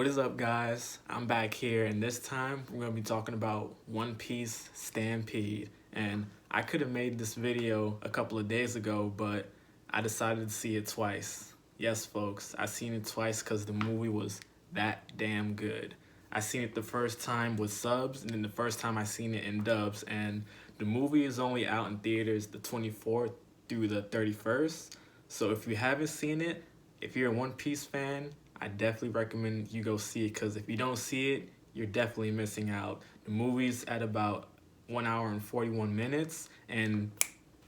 What is up, guys? I'm back here, and this time we're going to be talking about One Piece Stampede. And I could have made this video a couple of days ago, but I decided to see it twice. Yes, folks, I seen it twice because the movie was that damn good. I seen it the first time with subs, and then the first time I seen it in dubs. And the movie is only out in theaters the 24th through the 31st. So if you haven't seen it, if you're a One Piece fan, I definitely recommend you go see it, because if you don't see it, you're definitely missing out. The movie's at about 1 hour and 41 minutes, and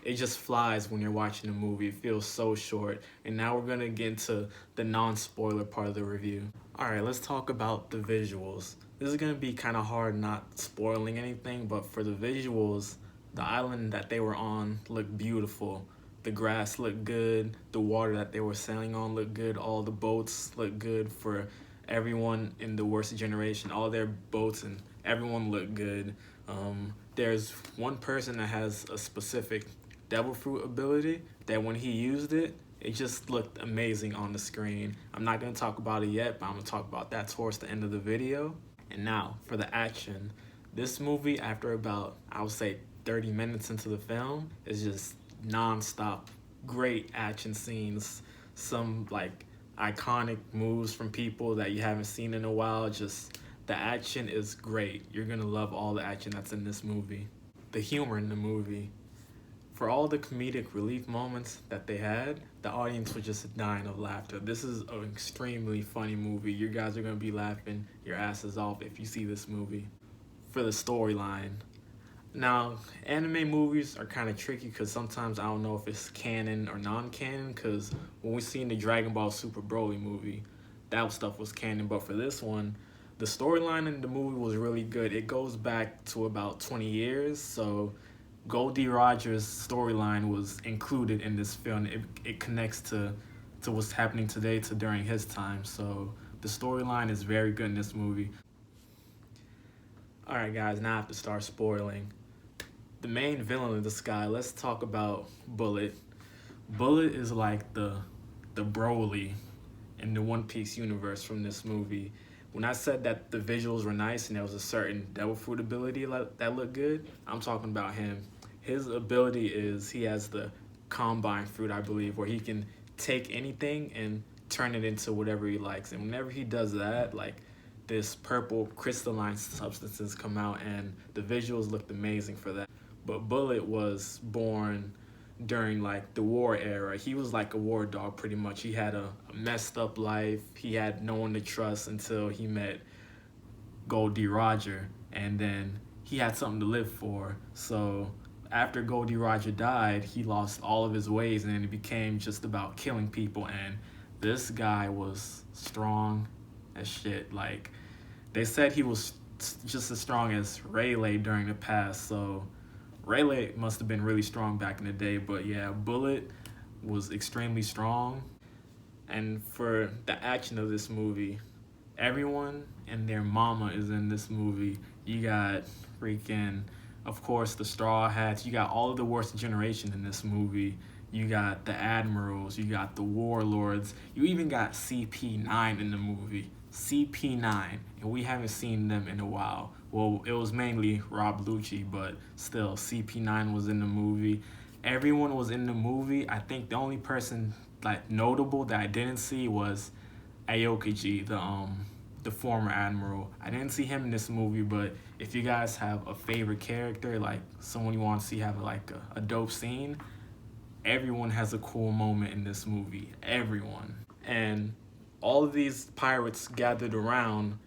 it just flies when you're watching the movie. It feels so short. And now we're gonna get into the non-spoiler part of the review. All right, let's talk about the visuals. This is gonna be kind of hard not spoiling anything, but for the visuals, the island that they were on looked beautiful. The grass looked good, the water that they were sailing on looked good, all the boats looked good for everyone in the worst generation. All their boats and everyone looked good. There's one person that has a specific devil fruit ability that when he used it, it just looked amazing on the screen. I'm not going to talk about it yet, but I'm going to talk about that towards the end of the video. And now, for the action. This movie, after about, I would say, 30 minutes into the film, is just non-stop great action scenes, some like iconic moves from people that you haven't seen in a while. Just the action is great. You're gonna love all the action that's in this movie. The humor in the movie, for all the comedic relief moments that they had, the audience was just dying of laughter. This is an extremely funny movie. You guys are gonna be laughing your asses off if you see this movie. For the storyline, now, anime movies are kind of tricky because sometimes I don't know if it's canon or non-canon, because when we seen the Dragon Ball Super Broly movie, that stuff was canon. But for this one, the storyline in the movie was really good. It goes back to about 20 years, so Goldie Roger's storyline was included in this film. It connects to what's happening today to during his time, so the storyline is very good in this movie. Alright guys, now I have to start spoiling. The main villain of this guy, let's talk about Bullet. Bullet is like the Broly in the One Piece universe from this movie. When I said that the visuals were nice and there was a certain devil fruit ability that looked good, I'm talking about him. His ability is he has the combine fruit, I believe, where he can take anything and turn it into whatever he likes. And whenever he does that, like, this purple crystalline substances come out, and the visuals looked amazing for that. But Bullet was born during like the war era. He was like a war dog pretty much. He had a messed up life. He had no one to trust until he met Goldie Roger, and then he had something to live for. So after Goldie Roger died, he lost all of his ways, and then it became just about killing people. And this guy was strong as shit. Like, they said he was just as strong as Rayleigh during the past, so Rayleigh must have been really strong back in the day. But yeah, Bullet was extremely strong. And for the action of this movie, everyone and their mama is in this movie. You got freaking, of course, the Straw Hats. You got all of the worst generation in this movie. You got the admirals. You got the warlords. You even got CP9 in the movie. CP9, and we haven't seen them in a while. Well, it was mainly Rob Lucci, but still, CP9 was in the movie. Everyone was in the movie. I think the only person like notable that I didn't see was Aokiji, the former admiral. I didn't see him in this movie, but if you guys have a favorite character, like someone you want to see have like a dope scene, everyone has a cool moment in this movie. Everyone. And all of these pirates gathered around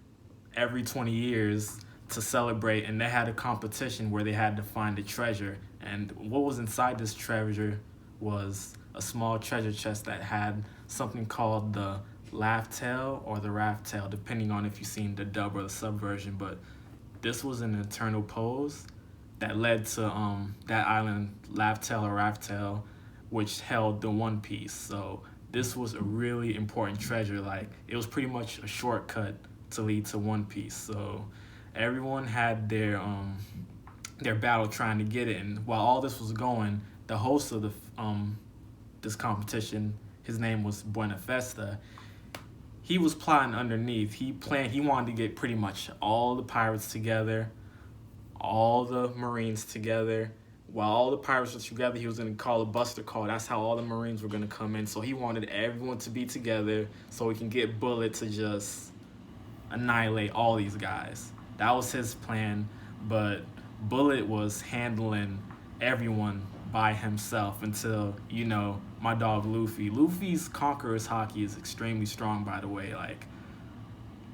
every 20 years to celebrate, and they had a competition where they had to find a treasure. And what was inside this treasure was a small treasure chest that had something called the laugh tail or the raft tail, depending on if you've seen the dub or the sub version. But this was an eternal pose that led to that island, laugh tail or raft tail, which held the One Piece. So this was a really important treasure. Like, it was pretty much a shortcut to lead to One Piece. So everyone had their battle trying to get it. And while all this was going, the host of the this competition, his name was Buena Festa. he was plotting underneath. He wanted to get pretty much all the pirates together, all the Marines together. While all the pirates were together, he was gonna call a buster call. That's how all the Marines were gonna come in. So he wanted everyone to be together so he can get Bullet to just annihilate all these guys. That was his plan, but Bullet was handling everyone by himself until, my dog Luffy. Luffy's Conqueror's Haki is extremely strong, by the way. Like,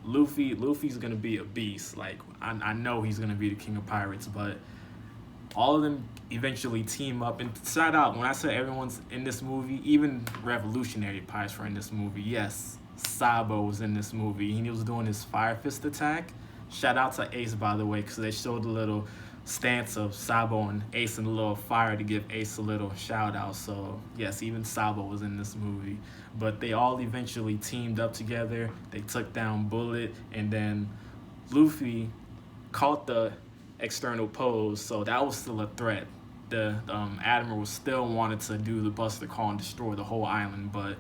Luffy's gonna be a beast. Like, I know he's gonna be the king of pirates, but all of them eventually team up. And shout out, when I said everyone's in this movie, even revolutionary pirates were in this movie. Yes, Sabo was in this movie. He was doing his Fire Fist attack. Shout out to Ace, by the way, because they showed a little stance of Sabo and Ace and a little fire to give Ace a little shout out. So yes, even Sabo was in this movie. But they all eventually teamed up together. They took down Bullet, and then Luffy caught the external pose, so that was still a threat. The Admiral still wanted to do the Buster Call and destroy the whole island, but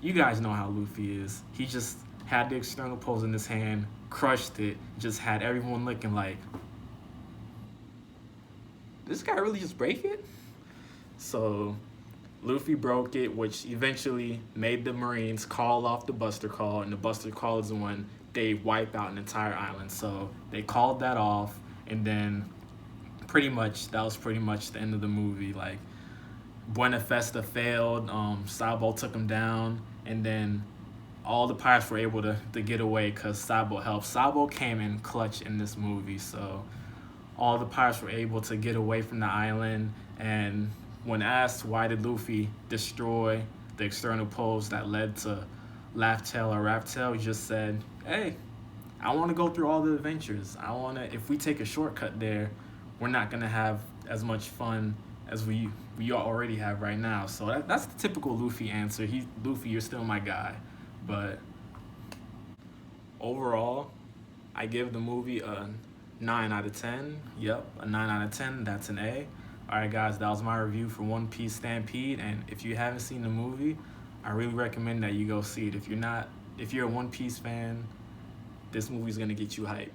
you guys know how Luffy is. He just had the external pose in his hand, crushed it, just had everyone looking like, this guy really just break it? So Luffy broke it, which eventually made the Marines call off the Buster Call, and the Buster Call is when they wipe out an entire island. So they called that off, and then that was pretty much the end of the movie. Like, Buena Festa failed, Sabo took him down, and then all the pirates were able to get away because Sabo helped. Sabo came in clutch in this movie, so all the pirates were able to get away from the island. And when asked why did Luffy destroy the external pose that led to Laugh Tale or Rap Tale, he just said, hey, I want to go through all the adventures. If we take a shortcut there, we're not going to have as much fun as we already have right now. So that's the typical Luffy answer. Luffy, you're still my guy. But overall, I give the movie a 9 out of 10. Yep, a 9 out of 10. That's an A. Alright guys, that was my review for One Piece Stampede. And if you haven't seen the movie, I really recommend that you go see it. If you're a One Piece fan, this movie's gonna get you hyped.